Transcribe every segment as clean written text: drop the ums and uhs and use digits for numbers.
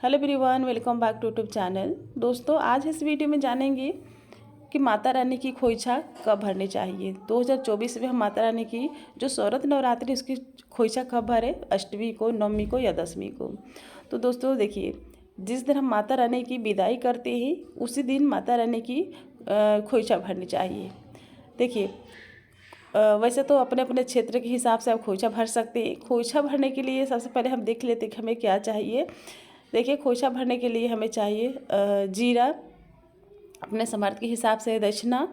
Hello everyone, welcome back to YouTube channel. दोस्तों, आज इस वीडियो में जानेंगे कि माता रानी की खोइछा कब भरनी चाहिए। 2024 में हम माता रानी की जो शरद नवरात्रि उसकी खोइछा कब भरें, अष्टमी को, नवमी को या दसवीं को। तो दोस्तों देखिए, जिस दिन हम माता रानी की विदाई करते हैं उसी दिन माता रानी की खोइछा भरनी चाहिए। देखिए, वैसे तो अपने अपने क्षेत्र के हिसाब से आप खोइछा भर सकते हैं। खोइछा भरने के लिए सबसे पहले हम देख लेते हैं कि हमें क्या चाहिए। देखिए, खोइछा भरने के लिए हमें चाहिए जीरा, अपने सामर्थ्य के हिसाब से दक्षिणा,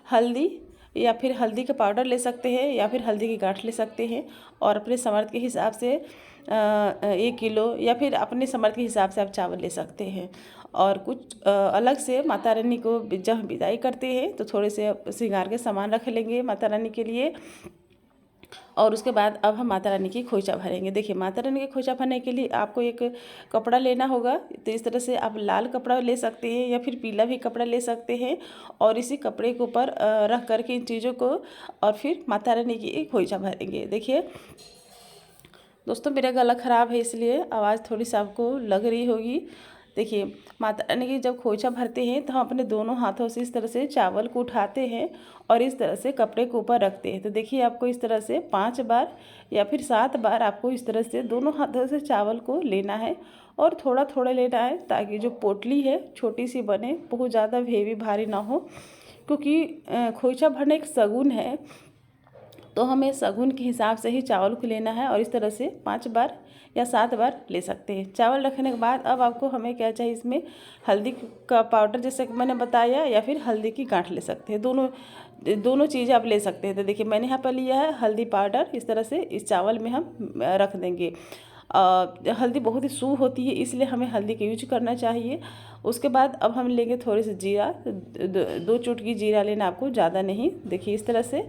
हल्दी या फिर हल्दी का पाउडर ले सकते हैं या फिर हल्दी की गांठ ले सकते हैं। और अपने सामर्थ्य के हिसाब से 1 किलो या फिर अपने सामर्थ्य के हिसाब से आप चावल ले सकते हैं। और कुछ अलग से माता रानी को जब विदाई करते हैं तो थोड़े से श्रृंगार के सामान रख लेंगे माता रानी के लिए। और उसके बाद अब हम माता रानी की खोइछा भरेंगे। देखिए, माता रानी की खोइछा भरने के लिए आपको एक कपड़ा लेना होगा। तो इस तरह से आप लाल कपड़ा ले सकते हैं या फिर पीला भी कपड़ा ले सकते हैं। और इसी कपड़े के ऊपर रख करके इन चीज़ों को और फिर माता रानी की खोइछा भरेंगे। देखिए दोस्तों, मेरा गला ख़राब है इसलिए आवाज़ थोड़ी सी आपको लग रही होगी। देखिए, माता रानी की जब खोइछा भरते हैं तो हम अपने दोनों हाथों से इस तरह से चावल को उठाते हैं और इस तरह से कपड़े के ऊपर रखते हैं। तो देखिए, आपको इस तरह से 5 बार या फिर 7 बार आपको इस तरह से दोनों हाथों से चावल को लेना है और थोड़ा थोड़ा लेना है, ताकि जो पोटली है छोटी सी बने, बहुत ज़्यादा हेवी भारी ना हो। क्योंकि खोइछा भरना एक शगुन है, तो हमें शगुन के हिसाब से ही चावल को लेना है। और इस तरह से 5 बार या 7 बार ले सकते हैं। चावल रखने के बाद अब आपको हमें क्या चाहिए, इसमें हल्दी का पाउडर जैसे कि मैंने बताया, या फिर हल्दी की गांठ ले सकते हैं। दोनों चीज़ें आप ले सकते हैं। तो देखिए, मैंने यहाँ पर लिया है हल्दी पाउडर। इस तरह से इस चावल में हम रख देंगे। हल्दी बहुत ही शुभ होती है, इसलिए हमें हल्दी का यूज करना चाहिए। उसके बाद अब हम लेंगे थोड़ी सी जीरा, 2 चुटकी जीरा लेना आपको, ज़्यादा नहीं। देखिए इस तरह से,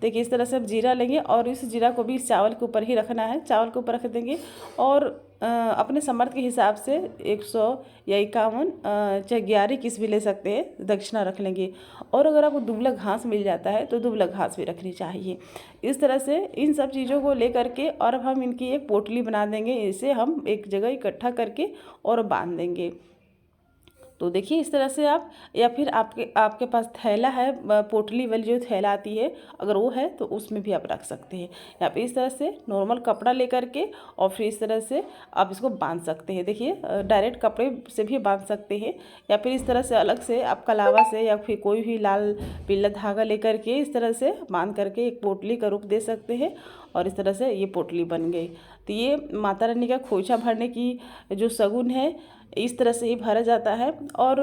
देखिए इस तरह से हम जीरा लेंगे और इस जीरा को भी इस चावल के ऊपर ही रखना है। चावल के ऊपर रख देंगे और अपने सामर्थ्य के हिसाब से 100 या 51 चाहे 11 किस भी ले सकते हैं, दक्षिणा रख लेंगे। और अगर आपको दुबला घास मिल जाता है तो दुबला घास भी रखनी चाहिए। इस तरह से इन सब चीज़ों को ले करके और अब हम इनकी एक पोटली बना देंगे। इसे हम एक जगह इकट्ठा करके और बांध देंगे। तो देखिए इस तरह से आप, या फिर आपके पास थैला है, पोटली वाली जो थैला आती है, अगर वो है तो उसमें भी आप रख सकते हैं। या फिर इस तरह से नॉर्मल कपड़ा लेकर के और फिर इस तरह से आप इसको बांध सकते हैं। देखिए, डायरेक्ट कपड़े से भी बांध सकते हैं या फिर इस तरह से अलग से आप कलावा से या फिर कोई भी लाल पीला धागा लेकर के इस तरह से बांध करके एक पोटली का रूप दे सकते हैं। और इस तरह से ये पोटली बन गई। तो ये माता रानी का खोइछा भरने की जो शगुन है, इस तरह से ही भरा जाता है। और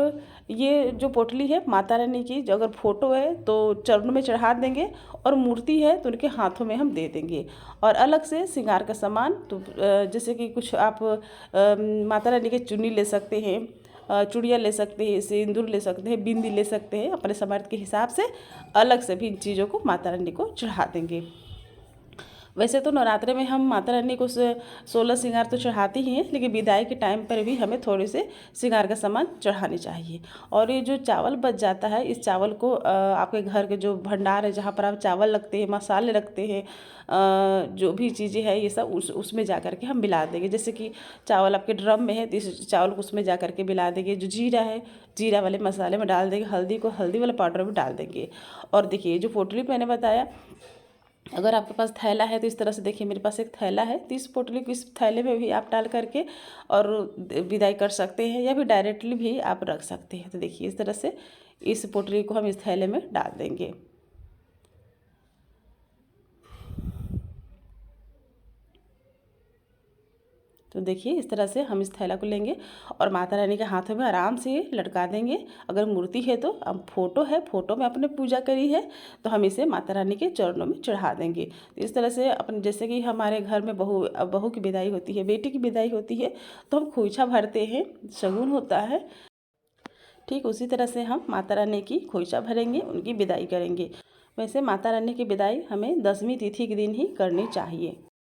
ये जो पोटली है माता रानी की, जो अगर फोटो है तो चरणों में चढ़ा देंगे और मूर्ति है तो उनके हाथों में हम दे देंगे। और अलग से श्रृंगार का सामान, तो जैसे कि कुछ आप माता रानी के चुन्नी ले सकते हैं, चूड़ियाँ ले सकते हैं, सिंदूर ले सकते हैं, बिंदी ले सकते हैं। अपने सामर्थ्य के हिसाब से अलग से भी इन चीज़ों को माता रानी को चढ़ा देंगे। वैसे तो नवरात्रे में हम माता रानी को 16 श्रृंगार तो चढ़ाते ही हैं, लेकिन विदाई के टाइम पर भी हमें थोड़े से श्रृंगार का सामान चढ़ाने चाहिए। और ये जो चावल बच जाता है, इस चावल को आपके घर के जो भंडार है, जहाँ पर आप चावल रखते हैं, मसाले रखते हैं, जो भी चीज़ें हैं ये सब उसमें जा कर के हम मिला देंगे। जैसे कि चावल आपके ड्रम में है तो इस चावल को उसमें जा कर के मिला देंगे। जो जीरा है, जीरा वाले मसाले में डाल देंगे, हल्दी को हल्दी वाला पाउडर में डाल देंगे। और देखिए, जो पोटली मैंने बताया, अगर आपके पास थैला है तो इस तरह से, देखिए मेरे पास एक थैला है, तो इस पोटली को इस थैले में भी आप डाल करके और विदाई कर सकते हैं या फिर डायरेक्टली भी आप रख सकते हैं। तो देखिए इस तरह से इस पोटली को हम इस थैले में डाल देंगे। तो देखिए इस तरह से हम इस थैला को लेंगे और माता रानी के हाथों में आराम से लटका देंगे। अगर मूर्ति है तो, अब फोटो है, फोटो में आपने पूजा करी है तो हम इसे माता रानी के चरणों में चढ़ा देंगे। तो इस तरह से अपन, जैसे कि हमारे घर में बहू की विदाई होती है, बेटी की विदाई होती है, तो हम खोइछा भरते हैं, शगुन होता है। ठीक उसी तरह से हम माता रानी की खोइछा भरेंगे, उनकी विदाई करेंगे। वैसे माता रानी की विदाई हमें 10वीं तिथि के दिन ही करनी चाहिए।